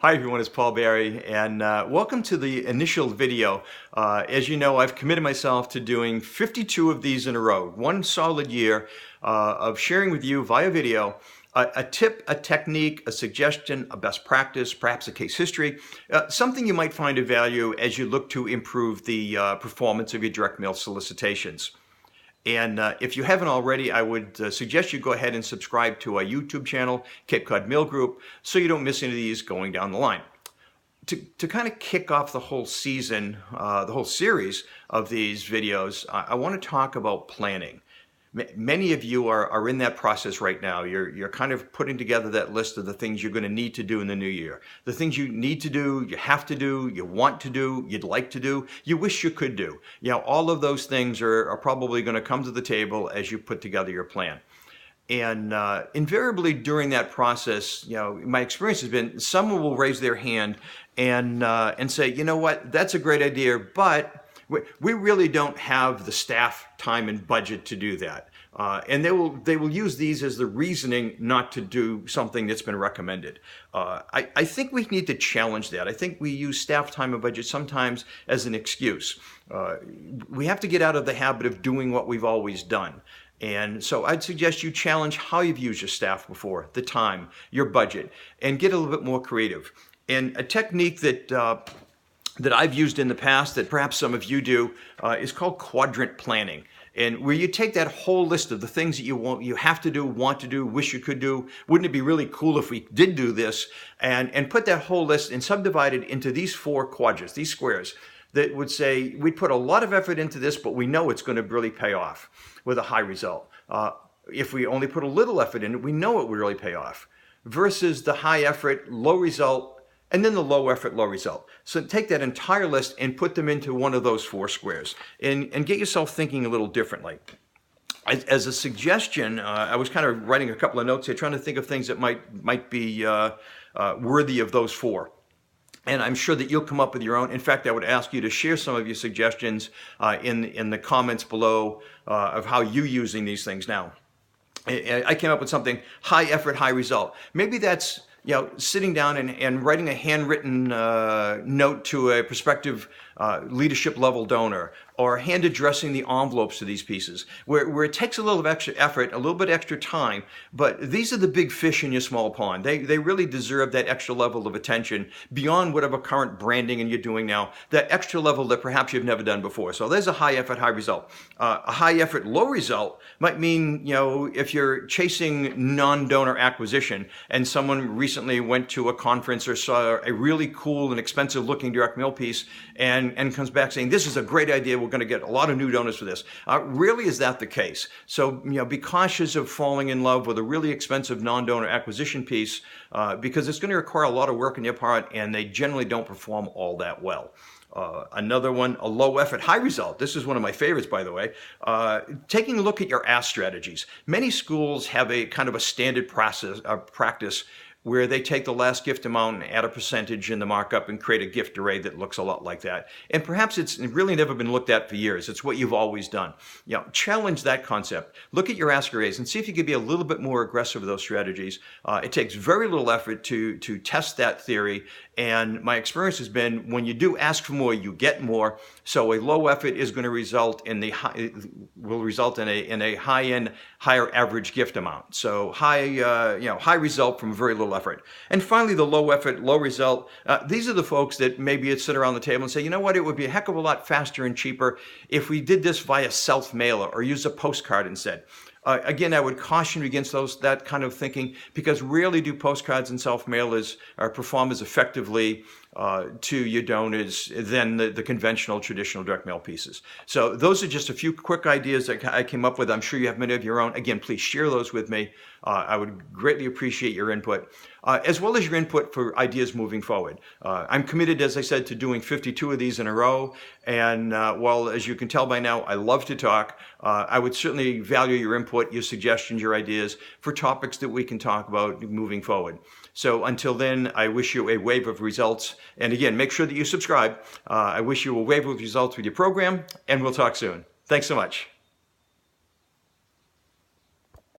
Hi everyone, it's Paul Barry, and welcome to the initial video. As you know, I've committed myself to doing 52 of these in a row, one solid year of sharing with you via video a tip, a technique, a suggestion, a best practice, perhaps a case history, something you might find of value as you look to improve the performance of your direct mail solicitations. And if you haven't already, I would suggest you go ahead and subscribe to our YouTube channel, Cape Cod Mail Group, so you don't miss any of these going down the line. To kind of kick off the whole season, the whole series of these videos, I want to talk about planning. Many of you are in that process right now. You're kind of putting together that list of the things you're going to need to do in the new year. The things you need to do, you have to do, you want to do, you'd like to do, you wish you could do. You know, all of those things are probably going to come to the table as you put together your plan. And invariably during that process, you know, my experience has been someone will raise their hand and say, you know what, that's a great idea, but we really don't have the staff, time, and budget to do that. And they will use these as the reasoning not to do something that's been recommended. I think we need to challenge that. I think we use staff, time, and budget sometimes as an excuse. We have to get out of the habit of doing what we've always done. And so I'd suggest you challenge how you've used your staff before, the time, your budget, and get a little bit more creative. And a technique that I've used in the past that perhaps some of you do is called quadrant planning. And where you take that whole list of the things that you have to do, want to do, wish you could do, wouldn't it be really cool if we did do this, and put that whole list and subdivide it into these four quadrants, these squares, that would say we put a lot of effort into this, but we know it's going to really pay off with a high result. If we only put a little effort in it, we know it will really pay off. Versus the high effort, low result, and then the low effort, low result. So take that entire list and put them into one of those four squares and get yourself thinking a little differently. As a suggestion, I was kind of writing a couple of notes here, trying to think of things that might be worthy of those four. And I'm sure that you'll come up with your own. In fact, I would ask you to share some of your suggestions in the comments below of how you're using these things now. I came up with something, high effort, high result. Maybe that's, you know, sitting down and writing a handwritten note to a prospective leadership level donor, or hand addressing the envelopes to these pieces, where it takes a little extra effort, a little bit extra time, but these are the big fish in your small pond. They really deserve that extra level of attention beyond whatever current branding and you're doing now, that extra level that perhaps you've never done before. So there's a high effort, high result. A high effort, low result might mean, you know, if you're chasing non-donor acquisition and someone recently went to a conference or saw a really cool and expensive looking direct mail piece and comes back saying, this is a great idea, we're going to get a lot of new donors for this. Really, is that the case? So, you know, be cautious of falling in love with a really expensive non-donor acquisition piece because it's going to require a lot of work on your part, and they generally don't perform all that well. Another one, a low effort, high result. This is one of my favorites, by the way. Taking a look at your ask strategies. Many schools have a kind of a standard practice where they take the last gift amount and add a percentage in the markup and create a gift array that looks a lot like that. And perhaps it's really never been looked at for years. It's what you've always done. You know, challenge that concept. Look at your ask arrays and see if you can be a little bit more aggressive with those strategies. It takes very little effort to test that theory. And my experience has been when you do ask for more, you get more. So a low effort is going to result in a high-end, higher average gift amount. So high result from very little effort. And finally, the low effort, low result. These are the folks that maybe sit around the table and say, you know what, it would be a heck of a lot faster and cheaper if we did this via self-mailer or use a postcard instead. Again, I would caution you against that kind of thinking, because rarely do postcards and self-mailers perform as effectively to your donors than the conventional, traditional direct mail pieces. So those are just a few quick ideas that I came up with. I'm sure you have many of your own. Again, please share those with me. I would greatly appreciate your input, as well as your input for ideas moving forward. I'm committed, as I said, to doing 52 of these in a row. And while, as you can tell by now, I love to talk, I would certainly value your input, your suggestions, your ideas for topics that we can talk about moving forward. So until then, I wish you a wave of results. And again, make sure that you subscribe. I wish you a wave of results with your program, and we'll talk soon. Thanks so much.